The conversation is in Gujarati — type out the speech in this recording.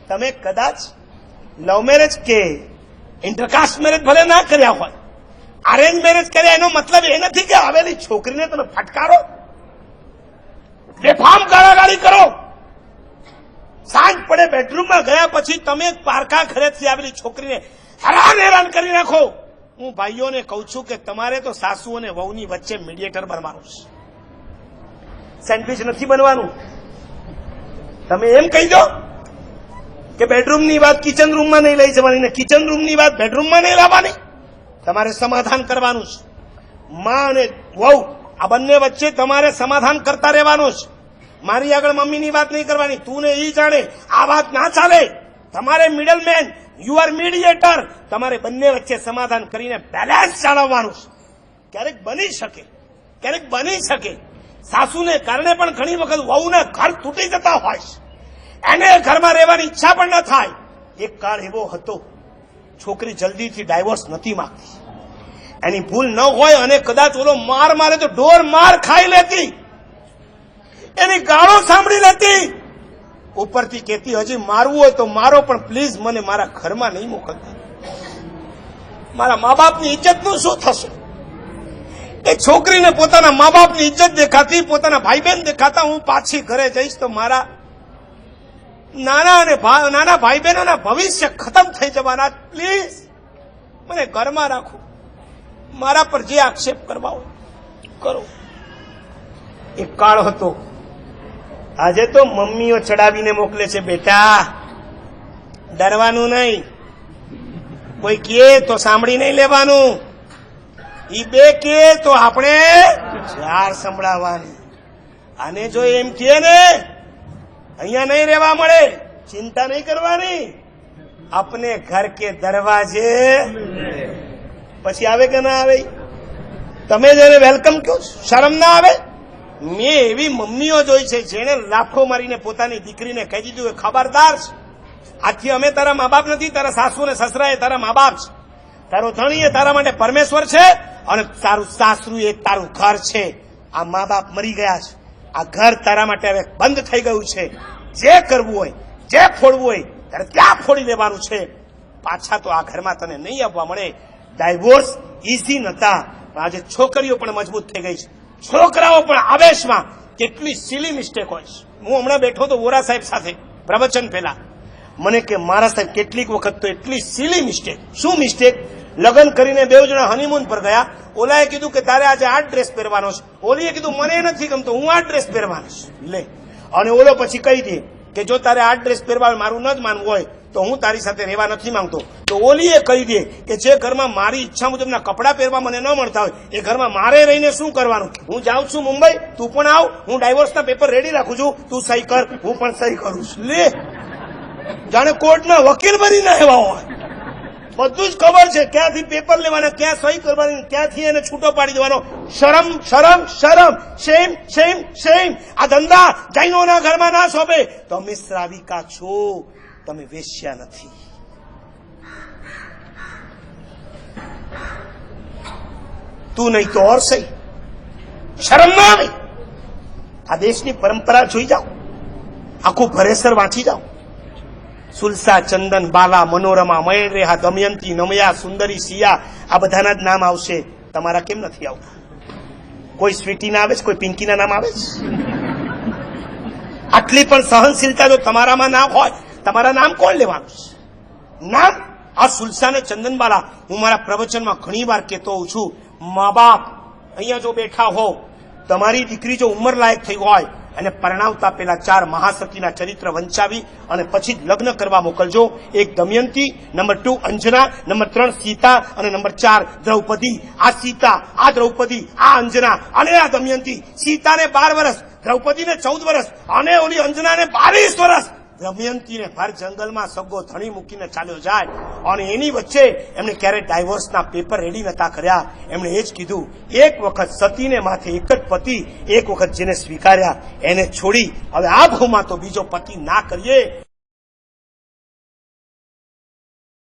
તમે કદાચ લવ મેરેજ કે ઇન્ટરકાસ્ટ મેરેજ ભલે ના કર્યા હોય, અરેન્જ મેરેજ કર્યા, એનો મતલબ એ નથી કે આવેલી છોકરીને તમે ફટકારો, બેફામ ગાળાગાળી કરો. સાંજ પડે બેડરૂમમાં ગયા પછી તમે પારકા ઘરેથી આવેલી છોકરીને હેરાન કરી નાખો. હું ભાઈઓને કહું છું કે તમારે તો સાસુ અને વહુની વચ્ચે મીડિયેટર બનવાનું છે, સેન્ડવિચ નથી બનવાનું. તમે એમ કહી દો કે બેડરૂમની વાત કિચન રૂમમાં નહીં લઈ જવાની ને કિચન રૂમની વાત બેડરૂમમાં નહીં લાવવાની. તમારે સમાધાન કરવાનું છે. માં અને વહુ આ બંને વચ્ચે તમારે સમાધાન કરતા રહેવાનું છે. મારી આગળ મમ્મીની વાત નહીં કરવાની, તું ને ઈ જાણે, આ વાત ના ચાલે. તમારે મિડલમેન, યુ આર મીડિયેટર. તમારે બંને વચ્ચે સમાધાન કરીને બેલેન્સ જાળવવાનું છે. ક્યારેક બની શકે સાસુને કારણે પણ ઘણી વખત વહુના ઘર તૂટી જતા હોય છે, એને ઘરમાં રહેવાની ઈચ્છા પણ ન થાય. એક કાળ એવો હતો, છોકરી જલ્દીથી ડાયવોર્સ નથી માંગતી. એની ભૂલ ન હોય અને કદાચ ઓલો માર મારે તો ઢોર માર ખાઈ લેતી, એની ગાળો સાંભળી લેતી, ઉપરથી કહેતી હજી મારવું હોય તો મારો, પણ પ્લીઝ મને મારા ઘરમાં નહીં મોકલતા. મારા મા બાપની ઇજ્જતનું શું થશે? એ છોકરીને પોતાના મા બાપની ઇજ્જત દેખાતી, પોતાના ભાઈ બહેન દેખાતા, હું પાછી ઘરે જઈશ તો મારા નાના ભાઈ બહેનોના ભવિષ્ય ખતમ થઈ જવાના. પ્લીઝ મને ઘરમાં રાખો, મારા પર જે આક્ષેપ કરવા હોય કરો. એક કાળ હતો. આજે તો મમ્મીઓ ચડાવીને મોકલે છે, બેટા ડરવાનું નહીં, કોઈ કહે તો સાંભળી નહીં લેવાનું, ઈ બે કહે તો આપણે ચાર સંભળાવવાની. અને જો એમ કહે ને અહીંયા નહીં રહેવા મળે, ચિંતા નહીં કરવાની, अपने घर के दरवाजे પછી આવે કે ના આવે? તમે જેને વેલકમ કહો, શરમ ના આવે? મેં એવી મમ્મીઓ જોઈ છે જેને લાફો મારીને પોતાની દીકરીને કહી દીધું, ખબરદાર છે, આથી અમે તારા મા બાપ નથી, તારા સાસુ ને સસરા એ તારા મા બાપ છે, તારો ધણી એ તારા માટે પરમેશ્વર છે, અને તારું સાસરું એ તારું ઘર છે. આ મા બાપ મરી ગયા છે, આ ઘર તારા માટે હવે બંધ થઈ ગયું છે. જે કરવું હોય, જે ફોડવું હોય ત્યારે ત્યાં ફોડી લેવાનું છે. પાછા તો આ ઘરમાં તને નહીં આવવા મળે. ડાયવોર્સ ઇઝી નતા, પણ આજે છોકરીઓ પણ મજબૂત થઈ ગઈ છે, છોકરાઓ પણ આવેશમાં. કેટલી સિલી મિસ્ટેક હોય છે. હું હમણાં બેઠો તો વોરા સાહેબ સાથે પ્રવચન પહેલા, મને કે મારા સાહેબ કેટલીક વખત તો એટલી સિલી મિસ્ટેક. શું મિસ્ટેક? લગ્ન કરીને બે જણા હનીમૂન પર ગયા, ઓલાએ કીધું કે તારે આજે આ ડ્રેસ પહેરવાનો છે, ઓલીએ કીધું મને નથી ગમતો, હું આ ડ્રેસ પહેરવાનો છું. લે, અને ઓલો પછી કહી દે કે જો તારે આ ડ્રેસ પહેરવા મારું ન જ માનવું હોય તો હું તારી સાથે રહેવા નથી માંગતો. તો ઓલીએ કહી દે કે જે ઘરમાં મારી ઈચ્છા મુજબના કપડાં પહેરવા મને ન મળતા હોય એ ઘરમાં મારે રહીને શું કરવાનું? હું જાઉં છું મુંબઈ, તું પણ આવ, હું ડાયવોર્સના પેપર રેડી રાખું છું, તું સહી કર, હું પણ સહી કરું છું. લે, જાણે કોર્ટના વકીલ બનીને આવ્યા હોય. બધું જ ખબર છે, ક્યાંથી પેપર લેવાના, ક્યાં સહી કરવાની, ક્યાંથી એને છૂટો પાડી દેવાનો. શરમ શરમ શરમ, શેમ શેમ શેમ. આ ધંધા જૈનોના ઘરમાં ના શોભે. તમે શ્રાવિકા છો, તમે વેશ્યા નથી. તું નહીં તો ઓર સહી. શરમ ના આવે? આ દેશની પરંપરા જોઈ જાઓ, આખું ભરેસર વાંચી જાઓ. સુલસા, ચંદન, બાલા, મનોરમા, મયરેહા, દમયંતી, નમયા, સુંદરી, સિયા, આ બધાના જ નામ આવશે. તમારા કેમ નથી આવતા? કોઈ સ્વીટી ના આવે છે? કોઈ પિંકી ના નામ આવે છે? આટલી પણ સહનશીલતા જો તમારામાં ના હોય, તમારા નામ કોણ લેવાનું છે? નામ આ સુલસા ને ચંદનબાલા હું મારા પ્રવચનમાં ઘણી વાર કહેતો હોઉં છું. મા બાપ અહીંયા જો બેઠા હો, તમારી દીકરી જો ઉંમર લાયક થઈ હોય અને પરણાવતા પેલા 4 મહાસતીના ચરિત્ર વંચાવી અને પછી જ લગ્ન કરવા મોકલજો. 1 દમયંતી, નંબર 2 અંજના, નંબર 3 સીતા અને નંબર 4 દ્રૌપદી. આ સીતા, આ દ્રૌપદી, આ અંજના અને આ દમયંતી. સીતાને 12 વર્ષ, દ્રૌપદીને 14 વર્ષ અને ઓલી અંજનાને 22 વર્ષ. દમયંતીને ભર જંગલમાં સગો ધણી મૂકીને ચાલ્યો જાય અને એની વચ્ચે એમણે ક્યારે ડાયવોર્સના પેપર રેડી નતા કર્યા. એમણે એ જ કીધું, એક વખત સતીને માથે એક જ પતિ, એક વખત જેને સ્વીકાર્યા એને છોડી હવે આ ભાવમાં તો બીજો પતિ ના કરીએ.